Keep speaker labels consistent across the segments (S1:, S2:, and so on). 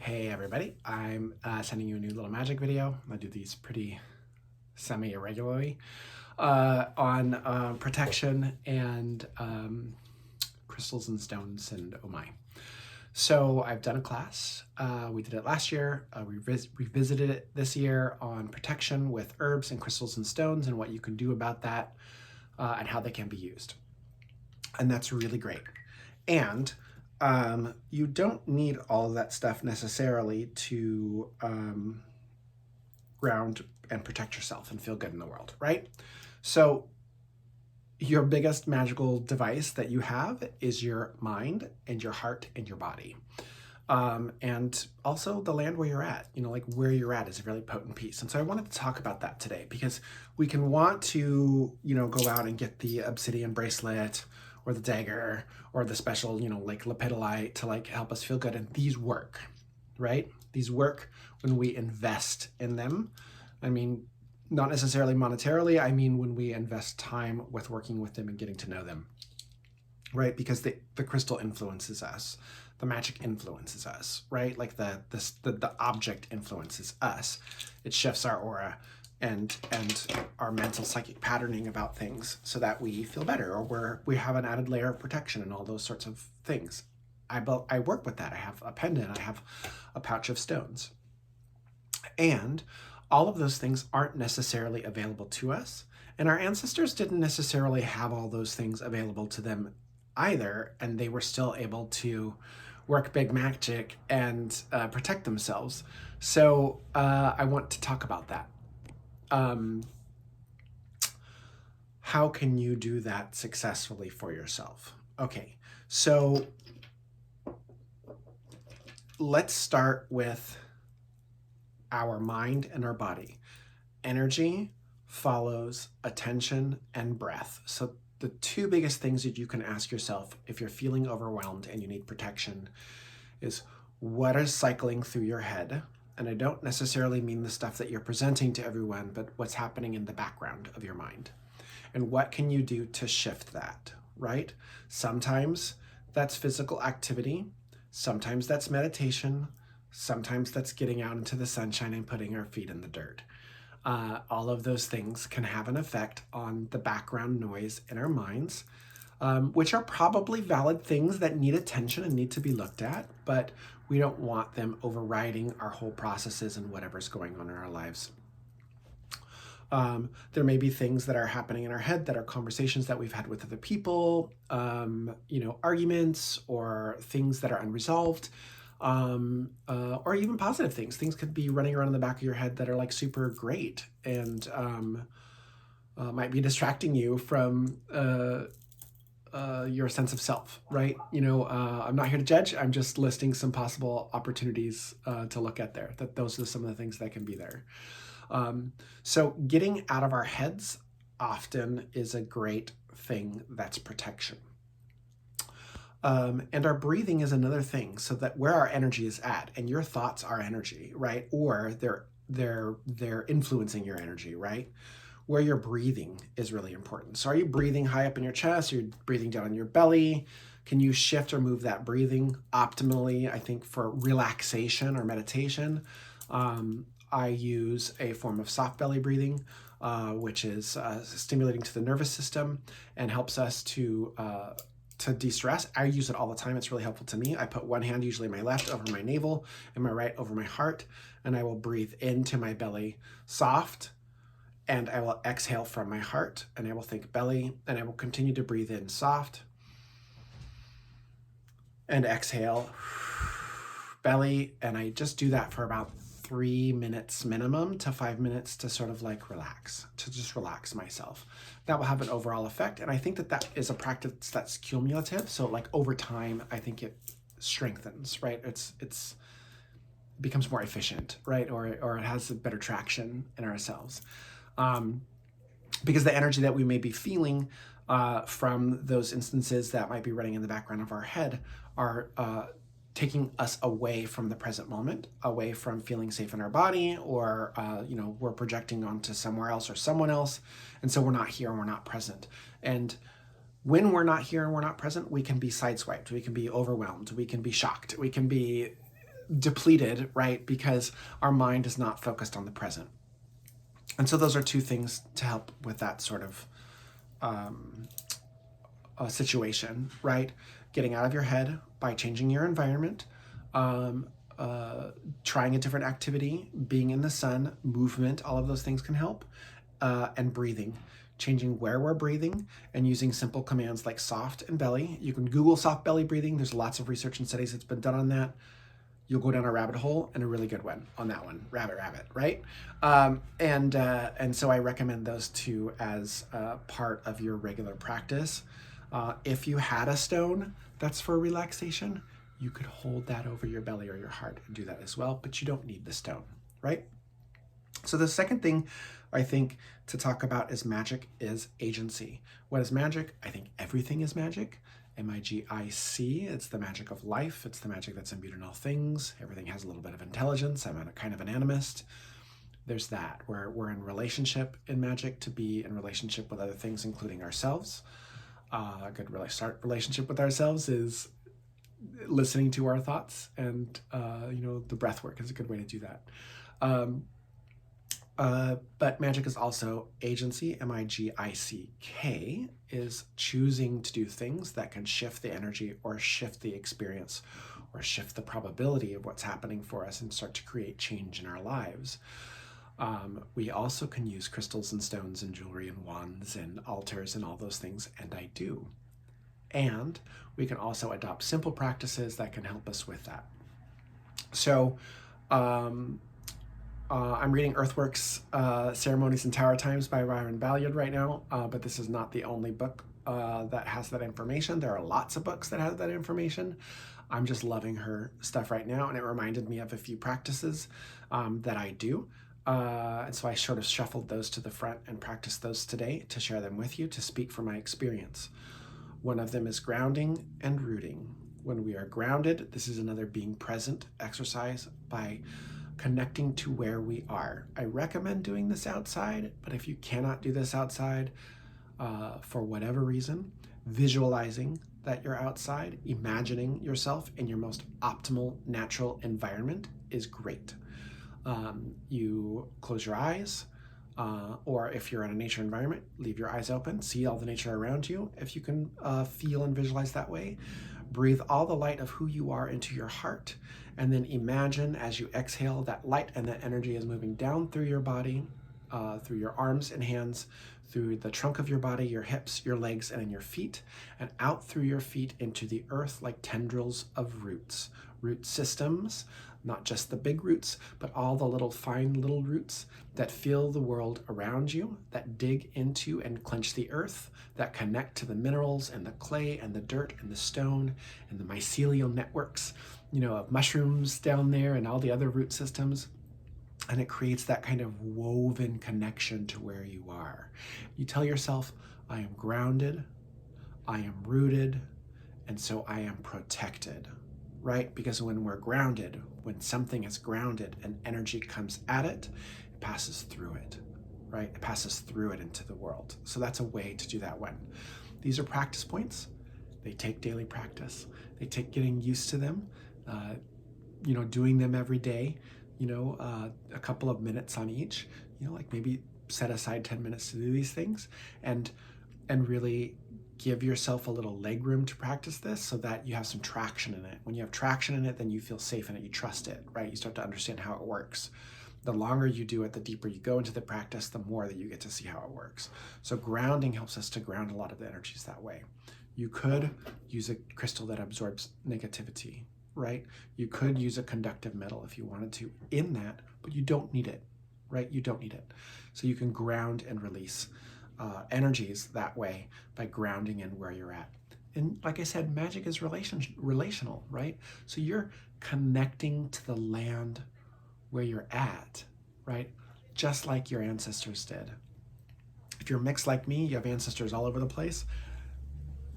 S1: Hey everybody, I'm sending you a new little magic video. I do these pretty semi-irregularly on protection and crystals and stones and oh my. So I've done a class. We did it last year. We revisited it this year on protection with herbs and crystals and stones and what you can do about that and how they can be used. And that's really great. And you don't need all of that stuff necessarily to ground and protect yourself and feel good in the world, right? So your biggest magical device that you have is your mind and your heart and your body. And also the land where you're at, like where you're at is a really potent piece. And so I wanted to talk about that today because we can want to, go out and get the obsidian bracelet or the dagger or the special, like lepidolite to like help us feel good. And these work, right? These work when we invest in them. I mean, not necessarily monetarily. I mean, when we invest time with working with them and getting to know them, right? Because the crystal influences us. The magic influences us, right? Like the object influences us. It shifts our aura and our mental psychic patterning about things so that we feel better or we have an added layer of protection and all those sorts of things. I work with that. I have a pendant. I have a pouch of stones. And all of those things aren't necessarily available to us. And our ancestors didn't necessarily have all those things available to them either. And they were still able to work big magic and protect themselves. So I want to talk about that. How can you do that successfully for yourself? Okay, so let's start with our mind and our body. Energy follows attention and breath. So the two biggest things that you can ask yourself if you're feeling overwhelmed and you need protection is what is cycling through your head? And I don't necessarily mean the stuff that you're presenting to everyone, but what's happening in the background of your mind. And what can you do to shift that, right? Sometimes that's physical activity. Sometimes that's meditation. Sometimes that's getting out into the sunshine and putting our feet in the dirt. All of those things can have an effect on the background noise in our minds, which are probably valid things that need attention and need to be looked at, but we don't want them overriding our whole processes and whatever's going on in our lives. There may be things that are happening in our head that are conversations that we've had with other people, arguments or things that are unresolved, or even positive things. Things could be running around in the back of your head that are like super great and might be distracting you from your sense of self, right? I'm not here to judge. I'm just listing some possible opportunities to look at there. That those are some of the things that can be there. So getting out of our heads often is a great thing that's protection. And our breathing is another thing, so that where our energy is at, and your thoughts are energy, right? Or they're influencing your energy, right? Where you're breathing is really important. So are you breathing high up in your chest? Are you breathing down in your belly? Can you shift or move that breathing optimally? I think for relaxation or meditation, I use a form of soft belly breathing, which is stimulating to the nervous system and helps us to de-stress. I use it all the time. It's really helpful to me. I put one hand, usually my left, over my navel and my right over my heart, and I will breathe into my belly soft, and I will exhale from my heart, and I will think belly, and I will continue to breathe in soft and exhale belly, and I just do that for about 3 minutes minimum to 5 minutes to sort of like relax, to just relax myself. That will have an overall effect. And I think that is a practice that's cumulative. So like over time, I think it strengthens, right? It becomes more efficient, right? Or it has a better traction in ourselves. Because the energy that we may be feeling from those instances that might be running in the background of our head are taking us away from the present moment, away from feeling safe in our body, or we're projecting onto somewhere else or someone else, and so we're not here and we're not present. And when we're not here and we're not present, we can be sideswiped, we can be overwhelmed, we can be shocked, we can be depleted, right? Because our mind is not focused on the present. And so those are two things to help with that sort of situation, right? Getting out of your head by changing your environment, trying a different activity, being in the sun, movement, all of those things can help, and breathing. Changing where we're breathing and using simple commands like soft and belly. You can Google soft belly breathing. There's lots of research and studies that's been done on that. You'll go down a rabbit hole, and a really good one on that one. Rabbit, right? And so I recommend those two as part of your regular practice. If you had a stone that's for relaxation, you could hold that over your belly or your heart and do that as well, but you don't need the stone, right? So the second thing I think to talk about is magic is agency. What is magic? I think everything is magic. M-I-G-I-C, it's the magic of life. It's the magic that's imbued in all things. Everything has a little bit of intelligence. I'm a kind of an animist. There's that. We're in relationship in magic to be in relationship with other things, including ourselves. A good relationship with ourselves is listening to our thoughts, and the breath work is a good way to do that. But magic is also agency. M-I-G-I-C-K is choosing to do things that can shift the energy or shift the experience or shift the probability of what's happening for us and start to create change in our lives. We also can use crystals and stones and jewelry and wands and altars and all those things, and I do. And we can also adopt simple practices that can help us with that. So I'm reading Earthworks, Ceremonies and Tower Times by Byron Balliard right now, but this is not the only book that has that information. There are lots of books that have that information. I'm just loving her stuff right now, and it reminded me of a few practices that I do. And so I sort of shuffled those to the front and practiced those today to share them with you, to speak from my experience. One of them is grounding and rooting. When we are grounded, this is another being present exercise by connecting to where we are. I recommend doing this outside, but if you cannot do this outside for whatever reason, visualizing that you're outside, imagining yourself in your most optimal natural environment is great. You close your eyes, or if you're in a nature environment, leave your eyes open, see all the nature around you. If you can feel and visualize that way, breathe all the light of who you are into your heart, and then imagine as you exhale that light and that energy is moving down through your body, through your arms and hands, through the trunk of your body, your hips, your legs, and in your feet, and out through your feet into the earth like tendrils of roots. Root systems, not just the big roots, but all the little fine little roots that fill the world around you, that dig into and clench the earth, that connect to the minerals and the clay and the dirt and the stone and the mycelial networks, of mushrooms down there and all the other root systems. And it creates that kind of woven connection to where you are. You tell yourself, I am grounded, I am rooted, and so I am protected. Right? Because when we're grounded, when something is grounded and energy comes at it, it passes through it, right? It passes through it into the world. So that's a way to do that one. These are practice points. They take daily practice. They take getting used to them, doing them every day, a couple of minutes on each, like maybe set aside 10 minutes to do these things and really give yourself a little leg room to practice this so that you have some traction in it. When you have traction in it, then you feel safe in it, you trust it, right? You start to understand how it works. The longer you do it, the deeper you go into the practice, the more that you get to see how it works. So grounding helps us to ground a lot of the energies that way. You could use a crystal that absorbs negativity, right? You could use a conductive metal if you wanted to in that, but you don't need it, right? You don't need it. So you can ground and release energies that way by grounding in where you're at. And like I said, magic is relational, right? So you're connecting to the land where you're at, right? Just like your ancestors did. If you're mixed like me, you have ancestors all over the place,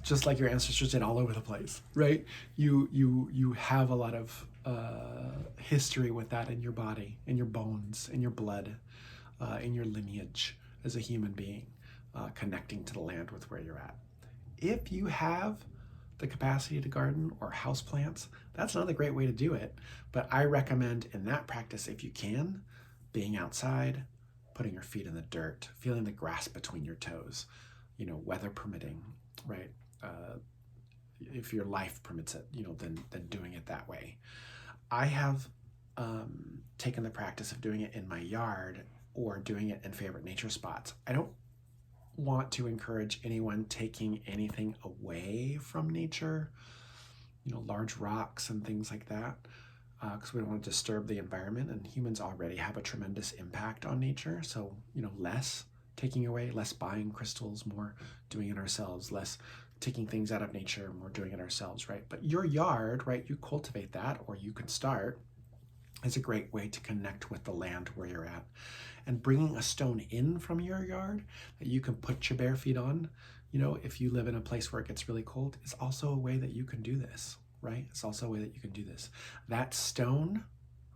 S1: just like your ancestors did all over the place, right? You have a lot of history with that in your body, in your bones, in your blood, in your lineage as a human being. Connecting to the land with where you're at. If you have the capacity to garden or houseplants, that's another great way to do it. But I recommend in that practice, if you can, being outside, putting your feet in the dirt, feeling the grass between your toes, weather permitting, right? If your life permits it, then doing it that way. I have taken the practice of doing it in my yard or doing it in favorite nature spots. I don't want to encourage anyone taking anything away from nature, large rocks and things like that, because we don't want to disturb the environment, and humans already have a tremendous impact on nature. So, less taking away, less buying crystals, more doing it ourselves, less taking things out of nature, more doing it ourselves, right? But your yard, right, you cultivate that, or you can start, is a great way to connect with the land where you're at. And bringing a stone in from your yard that you can put your bare feet on, if you live in a place where it gets really cold, is also a way that you can do this, right? It's also a way that you can do this. That stone,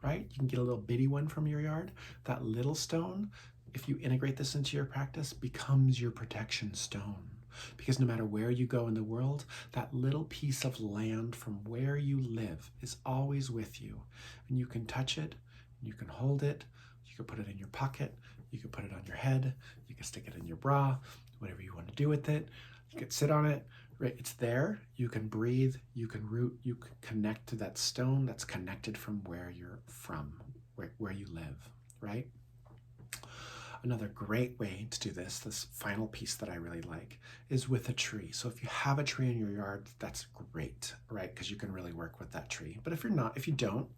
S1: right, you can get a little bitty one from your yard. That little stone, if you integrate this into your practice, becomes your protection stone. Because no matter where you go in the world, that little piece of land from where you live is always with you. And you can touch it, you can hold it, you can put it in your pocket, you can put it on your head, you can stick it in your bra, whatever you want to do with it. You can sit on it, right? It's there. You can breathe, you can root, you can connect to that stone that's connected from where you're from, where you live, right? Another great way to do this final piece that I really like, is with a tree. So if you have a tree in your yard, that's great, right? Because you can really work with that tree. But if you don't,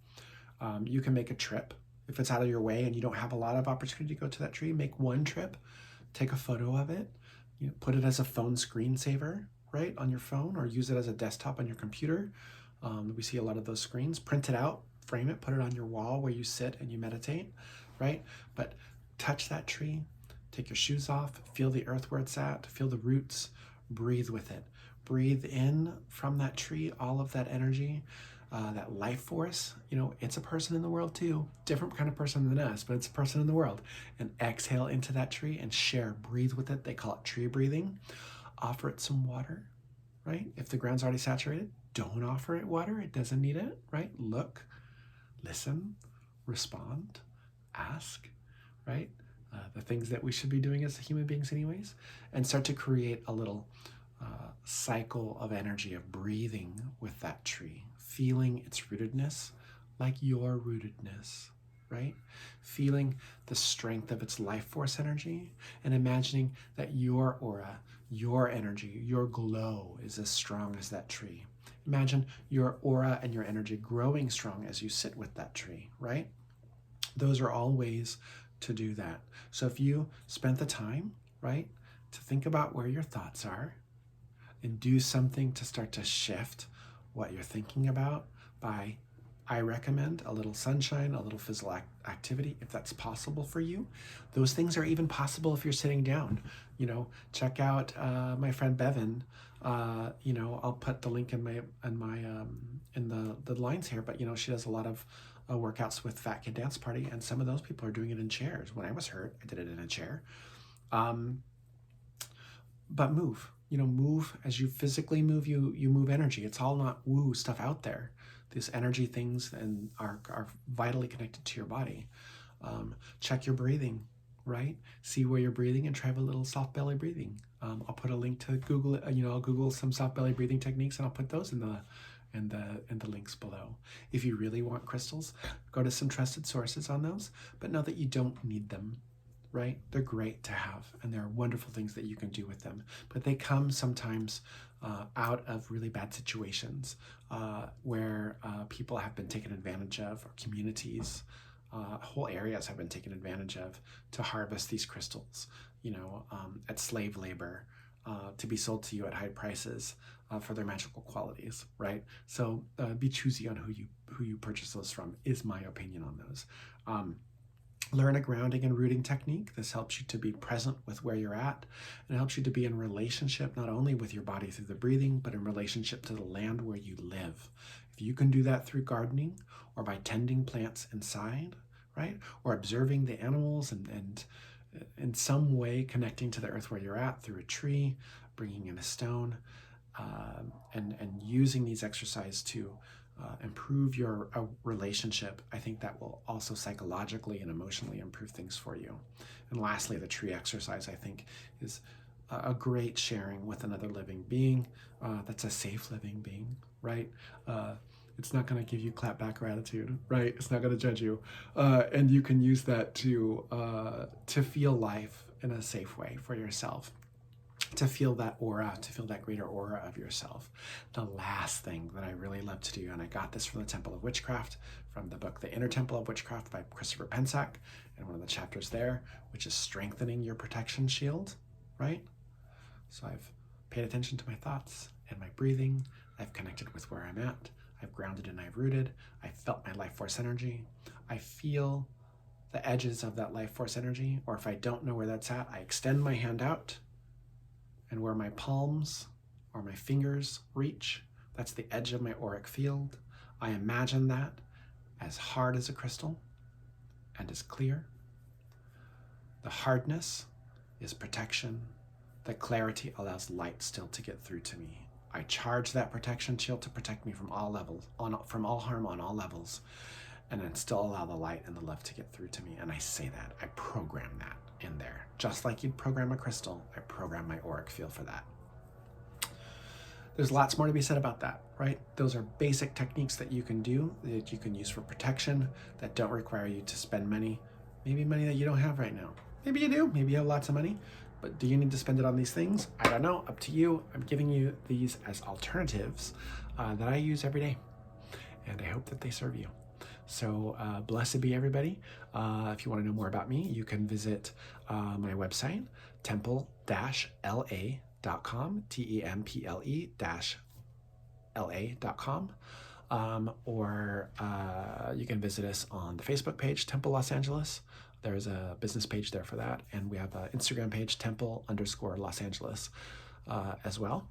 S1: you can make a trip. If it's out of your way and you don't have a lot of opportunity to go to that tree, make one trip, take a photo of it, put it as a phone screensaver, right, on your phone, or use it as a desktop on your computer. We see a lot of those screens. Print it out, frame it, put it on your wall where you sit and you meditate, right? But touch that tree, take your shoes off, feel the earth where it's at, feel the roots, breathe with it. Breathe in from that tree all of that energy, that life force. It's a person in the world too, different kind of person than us, but it's a person in the world. And exhale into that tree and share, breathe with it. They call it tree breathing. Offer it some water, right? If the ground's already saturated, don't offer it water. It doesn't need it, right? Look, listen, respond, ask, right? The things that we should be doing as human beings anyways, and start to create a little cycle of energy of breathing with that tree, feeling its rootedness like your rootedness, right? Feeling the strength of its life force energy, and imagining that your aura, your energy, your glow is as strong as that tree. Imagine your aura and your energy growing strong as you sit with that tree, right? Those are all ways to do that. So if you spent the time, right, to think about where your thoughts are and do something to start to shift what you're thinking about by, I recommend a little sunshine, a little physical activity, if that's possible for you. Those things are even possible if you're sitting down. Check out my friend Bevan. I'll put the link in the lines here, but she does a lot of workouts with Fat Kid Dance Party, and some of those people are doing it in chairs. When I was hurt, I did it in a chair. But move, move. As you physically move, you move energy. It's all not woo stuff out there. These energy things and are vitally connected to your body. Check your breathing, right? See where you're breathing and try a little soft belly breathing. I'll put a link to Google it. I'll Google some soft belly breathing techniques, and I'll put those in the links below. If you really want crystals, go to some trusted sources on those, but know that you don't need them, right? They're great to have, and there are wonderful things that you can do with them, but they come sometimes out of really bad situations where people have been taken advantage of, or communities, whole areas have been taken advantage of to harvest these crystals, at slave labor, to be sold to you at high prices for their magical qualities, right? So be choosy on who you purchase those from, is my opinion on those. Learn a grounding and rooting technique. This helps you to be present with where you're at, and it helps you to be in relationship not only with your body through the breathing, but in relationship to the land where you live. If you can do that through gardening or by tending plants inside, right? Or observing the animals and in some way connecting to the earth where you're at through a tree, bringing in a stone, and using these exercises to improve your relationship, I think that will also psychologically and emotionally improve things for you. And lastly, the tree exercise, I think, is a great sharing with another living being that's a safe living being, right? It's not going to give you clapback gratitude, right? It's not going to judge you, and you can use that to feel life in a safe way for yourself, to feel that aura, to feel that greater aura of yourself. The last thing that I really love to do, and I got this from the Temple of Witchcraft, from the book The Inner Temple of Witchcraft by Christopher Pensack, and one of the chapters there, which is strengthening your protection shield, right? So I've paid attention to my thoughts and my breathing. I've connected with where I'm at. I've grounded and I've rooted. I felt my life force energy. I feel the edges of that life force energy, or if I don't know where that's at, I extend my hand out, and where my palms or my fingers reach, that's the edge of my auric field. I imagine that as hard as a crystal and as clear. The hardness is protection. The clarity allows light still to get through to me. I charge that protection shield to protect me from all levels, from all harm on all levels, and then still allow the light and the love to get through to me. And I say that, I program that in there. Just like you'd program a crystal, I program my auric field for that. There's lots more to be said about that, right? Those are basic techniques that you can do, that you can use for protection, that don't require you to spend money, maybe money that you don't have right now. Maybe you do, maybe you have lots of money, but do you need to spend it on these things? I don't know, up to you. I'm giving you these as alternatives that I use every day, and I hope that they serve you. So blessed be everybody. If you want to know more about me, you can visit my website, temple-la.com, temple-la.com, or you can visit us on the Facebook page, Temple Los Angeles. There's a business page there for that, and we have an Instagram page, Temple_Los Angeles, as well.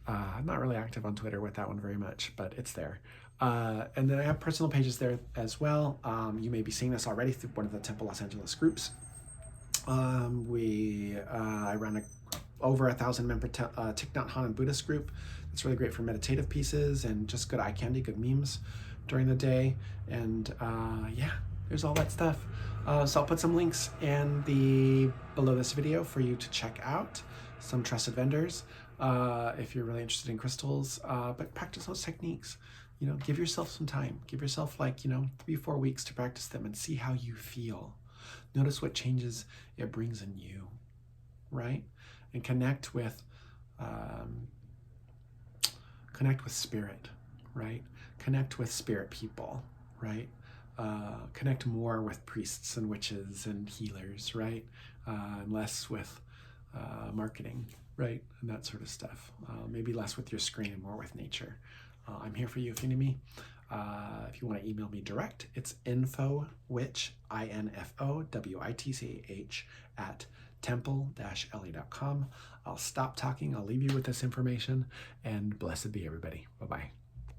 S1: I'm not really active on Twitter with that one very much, but it's there. And then I have personal pages there as well. You may be seeing this already through one of the Temple Los Angeles groups. I run over 1,000 member Thich Nhat Hanh and Buddhist group. It's really great for meditative pieces and just good eye candy, good memes during the day. And yeah, there's all that stuff. So I'll put some links below this video for you to check out some trusted vendors if you're really interested in crystals, but practice those techniques. You know, give yourself some time. Give yourself 3-4 weeks to practice them and see how you feel. Notice what changes it brings in you, right? And connect with spirit, right? Connect with spirit people, right? Connect more with priests and witches and healers, right? And less with marketing, right? And that sort of stuff. Maybe less with your screen and more with nature. I'm here for you if you need me. If you want to email me direct, it's infowitch, infowitch at temple-la.com. I'll stop talking. I'll leave you with this information, and blessed be everybody. Bye-bye.